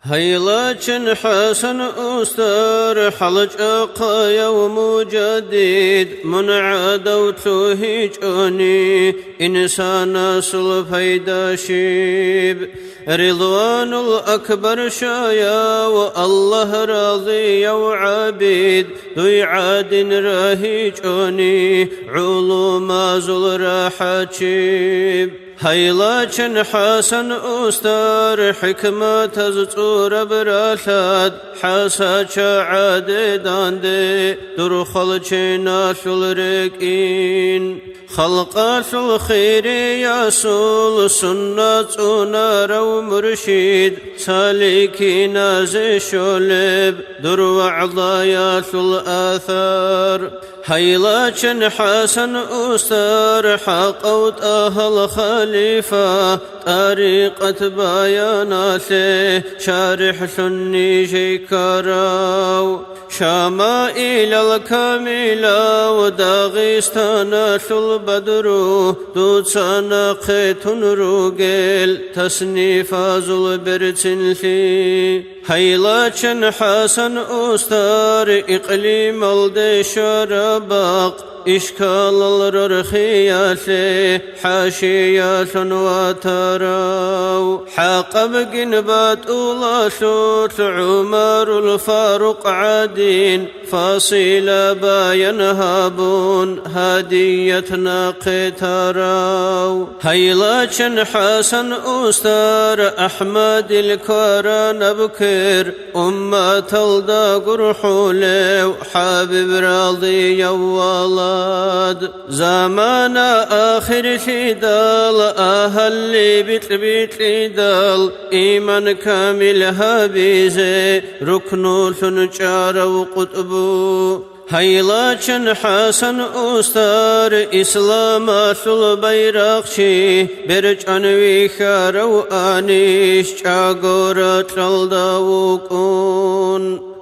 هيلاتشن حسن أستر حلق يوم جديد منعد وتهيجني إنسان سلفيدا شيب رضوان الأكبر شايا والله راضي وعبيد ذي عاد راهيجني علوم زل راحتشيب هيلاتشن حسن أستر حكمة تزور براشاد حسا شعاد داندي در خلچنا شلركين خلقات الخير ياسول سنة نار ومرشيد سالكين زي شلب در وعضايات الآثار هيلاتشن حسن أستر حقوت أهل خليفة طريقة بياناته شارح سني شيكاراو شمائل الكاملة وداغستان البدر دوتسانا قيتن روغيل تصنيف زل برتنلي هيلاتشن حسن أستر إقليم الدشار باق إشكال الرخيات حاشيات وتراو حاقب جنبات أولا شوت عمر الفاروق عادين فاصل باينهابون هديتنا قتراو هيلاتشن حسن أستر أحمد الكران بكر أمة الداقر حولي حبيب راضي والله زمان آخر فدال أهل بيت دال إيمان كامل هابيزي ركن ثنجار وقطبو هيلاتشن حسن أستر إسلام البيرقشي برج أنوي خارو آنيش جاغورت الداوكون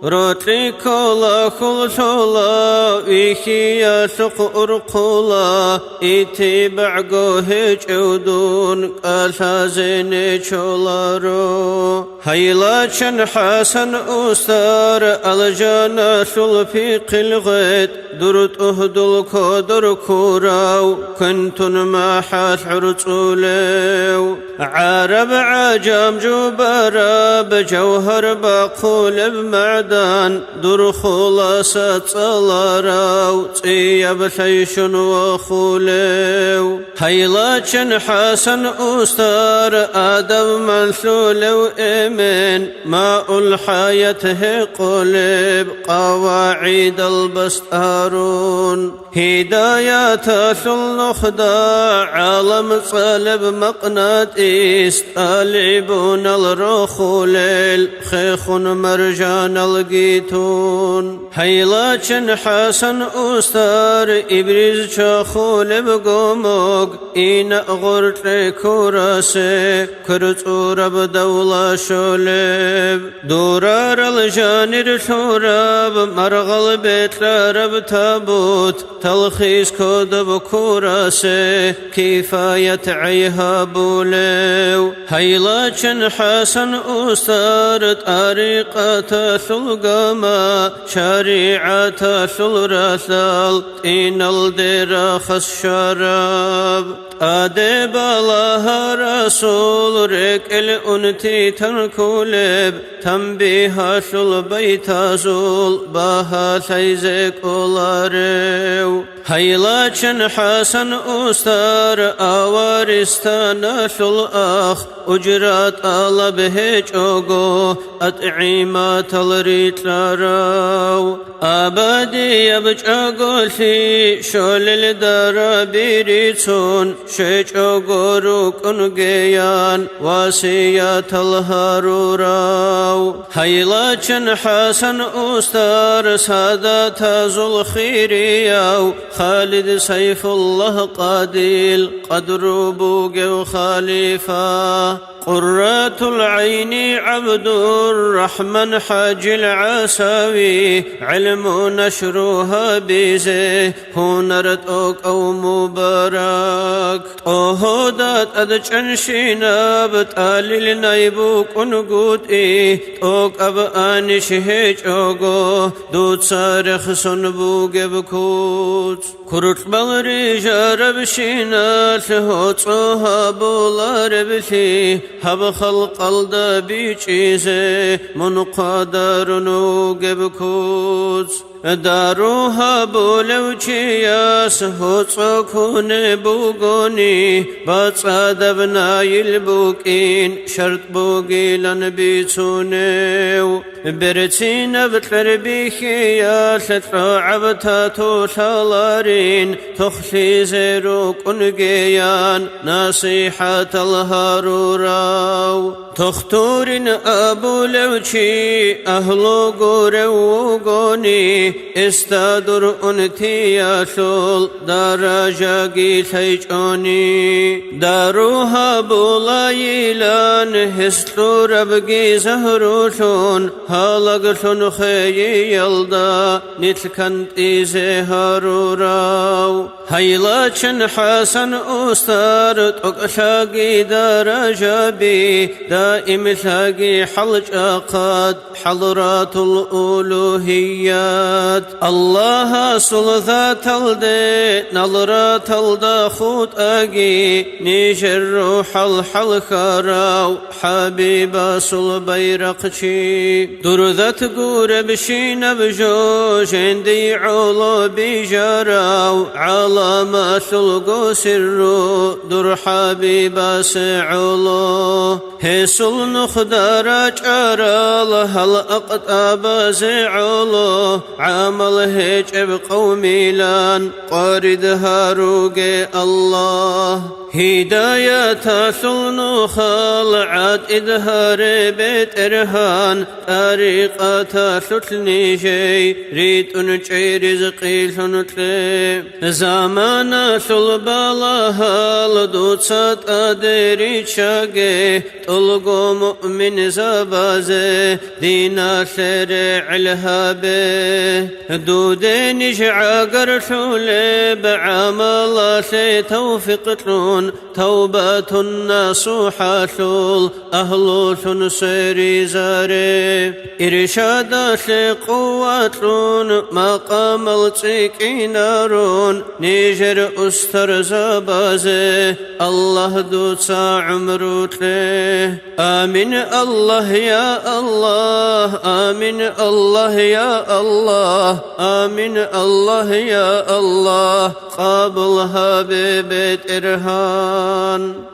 روتري كولا خلطولا ويخيا سقر قولا اتبع قوهج عودون قاسازين شولارو هيلاتشن حسن أستر الجانا سلفيق الغيت درت أهدل كودر كوراو كنتن ما حاس عرطوليو عرب عجام جبرا بجوهر بقول بمعد در خلاصة صلاراو طيب شيشن وخوليو هيلاتشن حسن أستر آدم منسول وإيمن ماء الحياة قلب قواعد البستارون هدايات النخدة عالم صلب مقناطيس طالبون الرخوليل خيخ مرجان الجيتون هيلاتشن حسن أستر إبريز شاخول بقوموك إن غرت كوراسي كرتور بدولة شولب دورار الجانر شوراب مرغل بيت رب تابوت تلخيص كود بكوراسي كفاية عيها بوليو هيلاتشن حسن أستر طريقة ثلقما شريعة ثلرثال إن الدراخ الشراب أدب الله رسول رك الأنتي تنكولب تنبيه شل بيت زول باها ثيزك أولاريو هيلاتشن حسن أستر أوارستان شل أخ أجرات الله بهج أوغو أطعيمات الريت راو أبدي يبجأ في شل الدار بيريتون شيج أوغو كنجيان واسيات الهاروراو هيلاتشن حسن أستر سادات زل خيرياو خالد سيف الله قاديل قدر بوغ خليفة قرة العين عبد الرحمن حاج العساوي علم نشرها بيزه هنرت أو مبارك شاك أهودات أدشنشينا بتالي نايبوك أنقود توك أب آنش هيج أوغو دوت سارخ سنبوك بكوت كرت بغري جارب شينا لهوت صوها بولا ربثي هب خلق الدبي چيزي من قادر نوك بكوت داروها بولوچيا سهوت صوكون بوغوني باتصادبنا يلبوكين شرط بوغيلن بيتونيو برتين بتلربيخيا سترو عبتاتو شالارين تخلي زيرو كنجيان نصيحة الهاروراو تختورين أبو لوشي أهلو غورو استادر انتي يا شول دراجاقي تيجوني داروها بولايلان هستو ربقي زهروشون هالقشون خيي يلدا نتكنت إيزي هاروراو هيلاتشن حسن أستار تقشاقي دراجابي دائم ثاقي حلج أقاد حضرات الألوهيات الله صلثا تلدي نظرا تلدا خوت أجي نيجر روح الحل خراو حبيبا صل بيرقشي درذت قور بشين بجوج عندي علو بجراو علامة القو سرو در حبيبا سعلو هسل نخدر جرال هل أقطاب زعلو عمل هيج بقومي لان قارد هاروق الله هداية ثلن خال عاد إظهار بيت إرهان طريقة ثلني جي ريت نجي رزقي ثنتلي زمان ثلبالها لدوت سات أدري شاقي تلقو مؤمن زبازي دينا شرع الهابي دودين جعقر ثولي بعمل شي توفقتلون توبة نصوحة أهل سيري زاري إرشاد قوة مقام التكينارون نيجر أستر زبازي الله دوت عمروتلي آمين الله يا الله آمين الله يا الله آمين الله يا الله قابلها ببيت إرهان